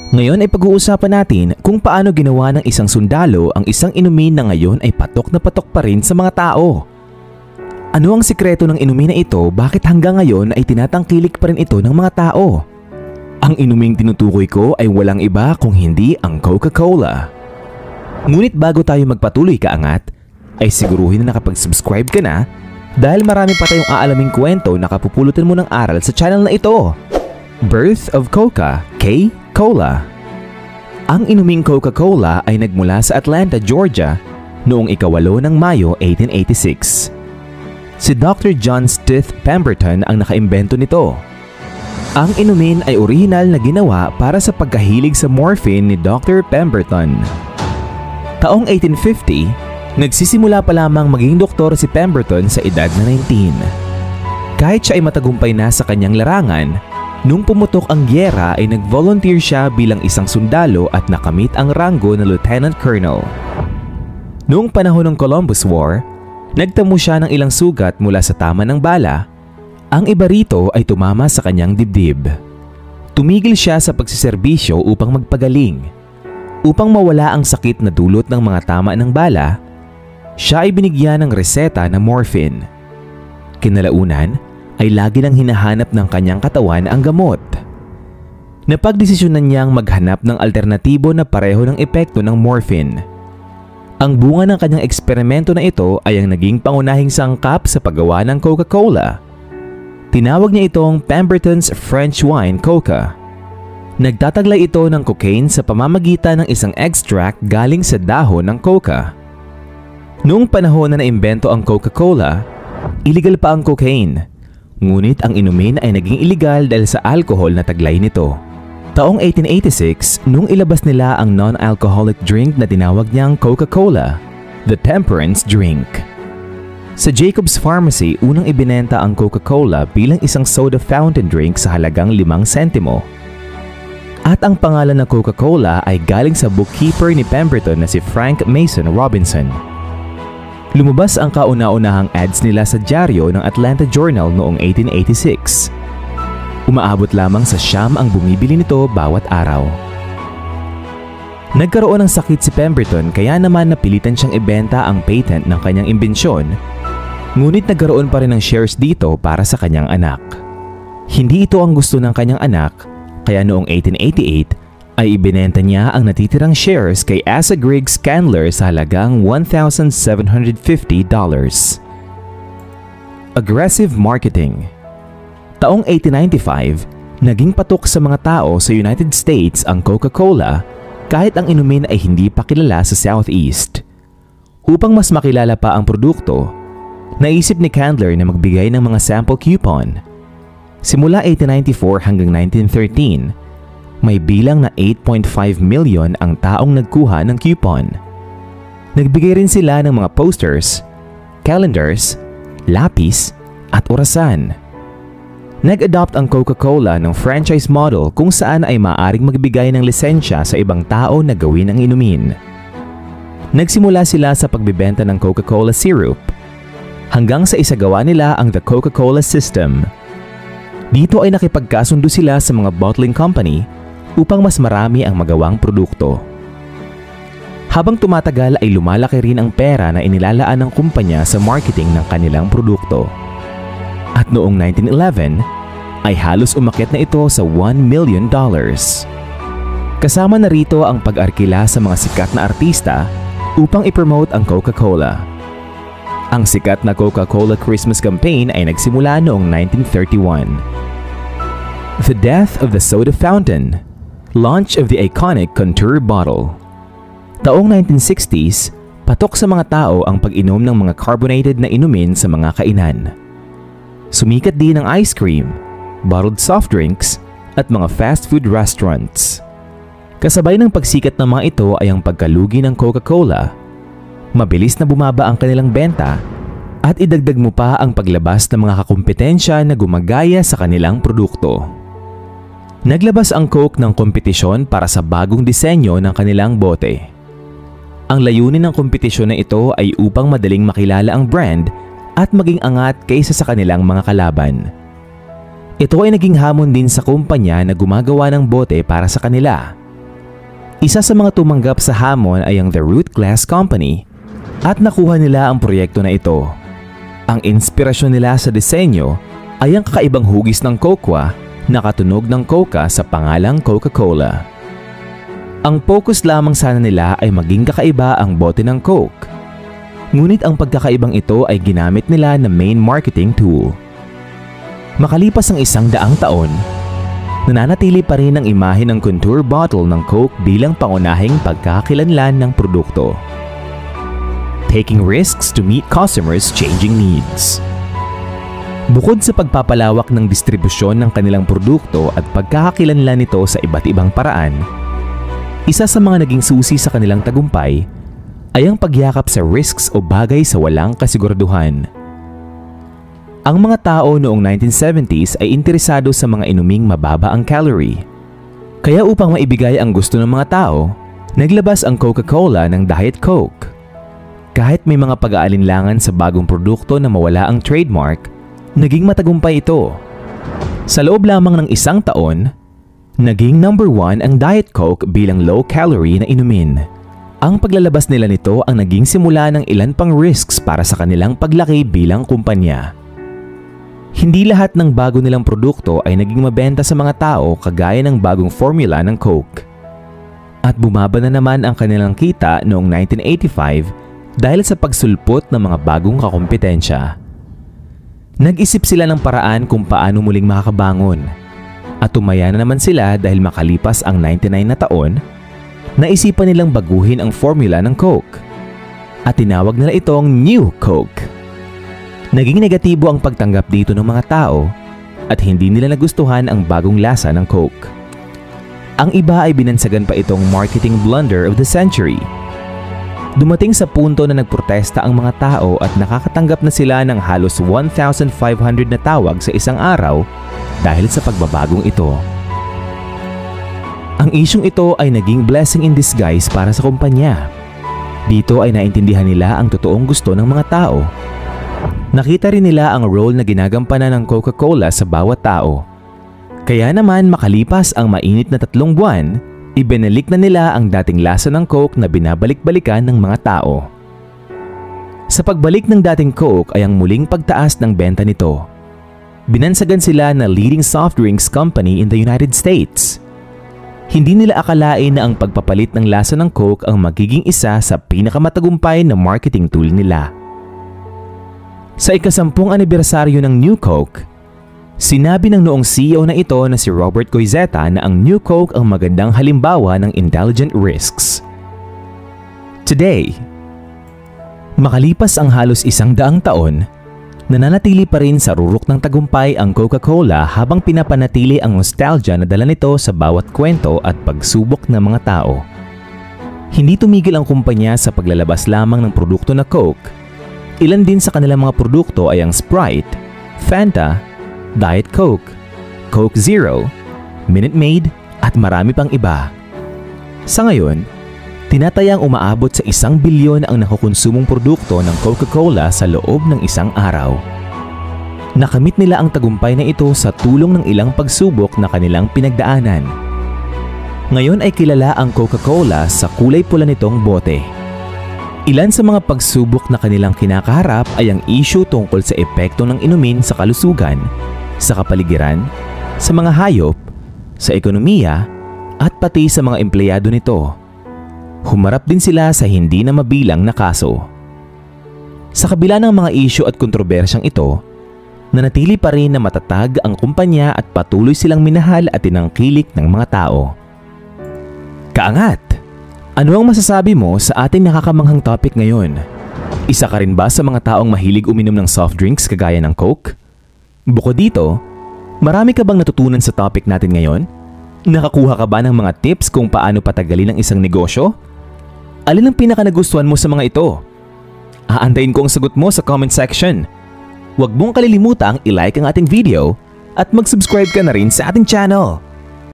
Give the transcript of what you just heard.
Ngayon ay pag-uusapan natin kung paano ginawa ng isang sundalo ang isang inumin na ngayon ay patok na patok pa rin sa mga tao. Ano ang sikreto ng inumin na ito, bakit hanggang ngayon ay tinatangkilik pa rin ito ng mga tao? Ang inuming tinutukoy ko ay walang iba kung hindi ang Coca-Cola. Ngunit bago tayo magpatuloy kaangat, ay siguruhin na nakapag-subscribe ka na dahil marami pa tayong aalaming kwento na kapupulutan mo ng aral sa channel na ito. Birth of Coca-Cola. Ang inuming Coca-Cola ay nagmula sa Atlanta, Georgia noong 8 ng Mayo 1886. Si Dr. John Stith Pemberton ang nakaimbento nito. Ang inumin ay orihinal na ginawa para sa pagkahilig sa morphine ni Dr. Pemberton. Taong 1850, nagsisimula pa lamang maging doktor si Pemberton sa edad na 19. Kahit siya ay matagumpay na sa kanyang larangan, nung pumutok ang gyera ay nag-volunteer siya bilang isang sundalo at nakamit ang ranggo na Lieutenant Colonel. Noong panahon ng Columbus War, nagtamo siya ng ilang sugat mula sa tama ng bala. Ang iba rito ay tumama sa kanyang dibdib. Tumigil siya sa pagsiserbisyo upang magpagaling. Upang mawala ang sakit na dulot ng mga tama ng bala, siya ay binigyan ng reseta na morphine. Kinalaunan ay lagi nang hinahanap ng kanyang katawan ang gamot. Napagdesisyonan niyang maghanap ng alternatibo na pareho ng epekto ng morphine. Ang bunga ng kanyang eksperimento na ito ay ang naging pangunahing sangkap sa paggawa ng Coca-Cola. Tinawag niya itong Pemberton's French Wine Coca. Nagtataglay ito ng cocaine sa pamamagitan ng isang extract galing sa dahon ng coca. Noong panahon na naimbento ang Coca-Cola, illegal pa ang cocaine. Ngunit ang inumin ay naging illegal dahil sa alcohol na taglay nito. Taong 1886, nung ilabas nila ang non-alcoholic drink na tinawag niyang Coca-Cola, the Temperance Drink. Sa Jacob's Pharmacy, unang ibinenta ang Coca-Cola bilang isang soda fountain drink sa halagang 5 sentimo. At ang pangalan ng Coca-Cola ay galing sa bookkeeper ni Pemberton na si Frank Mason Robinson. Lumabas ang kauna-unahang ads nila sa dyaryo ng Atlanta Journal noong 1886. Umaabot lamang sa 9 ang bumibili nito bawat araw. Nagkaroon ng sakit si Pemberton kaya naman napilitan siyang ibenta ang patent ng kanyang imbensyon, ngunit nagkaroon pa rin ng shares dito para sa kanyang anak. Hindi ito ang gusto ng kanyang anak, kaya noong 1888 ay ibinenta niya ang natitirang shares kay Asa Griggs Candler sa halagang $1,750. Aggressive marketing. Taong 1895, naging patok sa mga tao sa United States ang Coca-Cola kahit ang inumin ay hindi pa kilala sa Southeast. Upang mas makilala pa ang produkto, naisip ni Candler na magbigay ng mga sample coupon. Simula 1894 hanggang 1913, may bilang na 8.5 million ang taong nagkuha ng coupon. Nagbigay rin sila ng mga posters, calendars, lapis at orasan. Nag-adopt ang Coca-Cola ng franchise model kung saan ay maaaring magbigay ng lisensya sa ibang tao na gawin ang inumin. Nagsimula sila sa pagbibenta ng Coca-Cola syrup hanggang sa isagawa nila ang The Coca-Cola System. Dito ay nakipagkasundo sila sa mga bottling company upang mas marami ang magawang produkto. Habang tumatagal ay lumalaki rin ang pera na inilalaan ng kumpanya sa marketing ng kanilang produkto. At noong 1911 ay halos umakyat na ito sa $1 million. Kasama na rito ang pag-arkila sa mga sikat na artista upang ipromote ang Coca-Cola. Ang sikat na Coca-Cola Christmas campaign ay nagsimula noong 1931. The death of the soda fountain. Launch of the iconic Contour bottle. Taong 1960s, patok sa mga tao ang pag-inom ng mga carbonated na inumin sa mga kainan. Sumikat din ang ice cream, bottled soft drinks, at mga fast food restaurants. Kasabay ng pagsikat ng mga ito ay ang pagkalugi ng Coca-Cola. Mabilis na bumaba ang kanilang benta at idagdag mo pa ang paglabas ng mga kakumpetensya na gumagaya sa kanilang produkto. Naglabas ang Coke ng kompetisyon para sa bagong disenyo ng kanilang bote. Ang layunin ng kompetisyon na ito ay upang madaling makilala ang brand at maging angat kaysa sa kanilang mga kalaban. Ito ay naging hamon din sa kumpanya na gumagawa ng bote para sa kanila Isa sa mga tumanggap sa hamon ay ang The Root Glass Company at nakuha nila ang proyekto na ito. Ang inspirasyon nila sa disenyo ay ang kakaibang hugis ng cocoa na katunog ng coca sa pangalang Coca-Cola. Ang focus lamang sana nila ay maging kakaiba ang bote ng Coke. Ngunit ang pagkakaibang ito ay ginamit nila na main marketing tool. Makalipas ang 100 taon, nananatili pa rin ang imahe ng contour bottle ng Coke bilang pangunahing pagkakakilanlan ng produkto. Taking risks to meet customers' changing needs. Bukod sa pagpapalawak ng distribusyon ng kanilang produkto at pagkakakilanlan nito sa iba't ibang paraan, isa sa mga naging susi sa kanilang tagumpay ay ang pagyakap sa risks o bagay sa walang kasiguraduhan. Ang mga tao noong 1970s ay interesado sa mga inuming mababa ang calorie. Kaya upang maibigay ang gusto ng mga tao, naglabas ang Coca-Cola ng Diet Coke. Kahit may mga pag-aalinlangan sa bagong produkto na mawala ang trademark, naging matagumpay ito. Sa loob lamang ng 1 taon, naging number 1 ang Diet Coke bilang low-calorie na inumin. Ang paglalabas nila nito ang naging simula ng ilan pang risks para sa kanilang paglaki bilang kumpanya. Hindi lahat ng bago nilang produkto ay naging mabenta sa mga tao kagaya ng bagong formula ng Coke. At bumaba na naman ang kanilang kita noong 1985 dahil sa pagsulpot ng mga bagong kakompetensya. Nag-isip sila ng paraan kung paano muling makakabangon. At tumaya na naman sila dahil makalipas ang 99 na taon, naisipan nilang baguhin ang formula ng Coke. At tinawag nila itong New Coke. Naging negatibo ang pagtanggap dito ng mga tao at hindi nila nagustuhan ang bagong lasa ng Coke. Ang iba ay binansagan pa itong marketing blunder of the century. Dumating sa punto na nagprotesta ang mga tao at nakakatanggap na sila ng halos 1,500 na tawag sa isang araw dahil sa pagbabagong ito. Ang isyong ito ay naging blessing in disguise para sa kumpanya. Dito ay naintindihan nila ang totoong gusto ng mga tao. Nakita rin nila ang role na ginagampanan ng Coca-Cola sa bawat tao. Kaya naman makalipas ang mainit na 3 buwan, ibinalik na nila ang dating lasa ng Coke na binabalik-balikan ng mga tao. Sa pagbalik ng dating Coke ay ang muling pagtaas ng benta nito. Binansagan sila na leading soft drinks company in the United States. Hindi nila akalain na ang pagpapalit ng lasa ng Coke ang magiging isa sa pinakamatagumpay na marketing tool nila. Sa ika-10 anibersaryo ng New Coke, sinabi ng noong CEO na ito na si Robert Goizeta na ang New Coke ang magandang halimbawa ng intelligent risks. Today, makalipas ang halos 100 taon, nananatili pa rin sa rurok ng tagumpay ang Coca-Cola habang pinapanatili ang nostalgia na dala nito sa bawat kwento at pagsubok ng mga tao. Hindi tumigil ang kumpanya sa paglalabas lamang ng produkto na Coke. Ilan din sa kanilang mga produkto ay ang Sprite, Fanta, Diet Coke, Coke Zero, Minute Maid at marami pang iba. Sa ngayon, tinatayang umaabot sa 1 bilyon ang nakukonsumong produkto ng Coca-Cola sa loob ng isang araw. Nakamit nila ang tagumpay na ito sa tulong ng ilang pagsubok na kanilang pinagdaanan. Ngayon ay kilala ang Coca-Cola sa kulay pula nitong bote. Ilan sa mga pagsubok na kanilang kinakaharap ay ang issue tungkol sa epekto ng inumin sa kalusugan, sa kapaligiran, sa mga hayop, sa ekonomiya, at pati sa mga empleyado nito. Humarap din sila sa hindi na mabilang na kaso. Sa kabila ng mga issue at kontrobersyang ito, nanatili pa rin na matatag ang kumpanya at patuloy silang minahal at tinangkilik ng mga tao. Kaangat! Ano ang masasabi mo sa ating nakakamanghang topic ngayon? Isa ka rin ba sa mga taong mahilig uminom ng soft drinks kagaya ng Coke? Bukod dito, marami ka bang natutunan sa topic natin ngayon? Nakakuha ka ba ng mga tips kung paano patagalin ang isang negosyo? Alin ang pinaka-nagustuhan mo sa mga ito? Aantayin ko ang sagot mo sa comment section. Huwag mong kalilimutang i-like ang ating video at mag-subscribe ka na rin sa ating channel.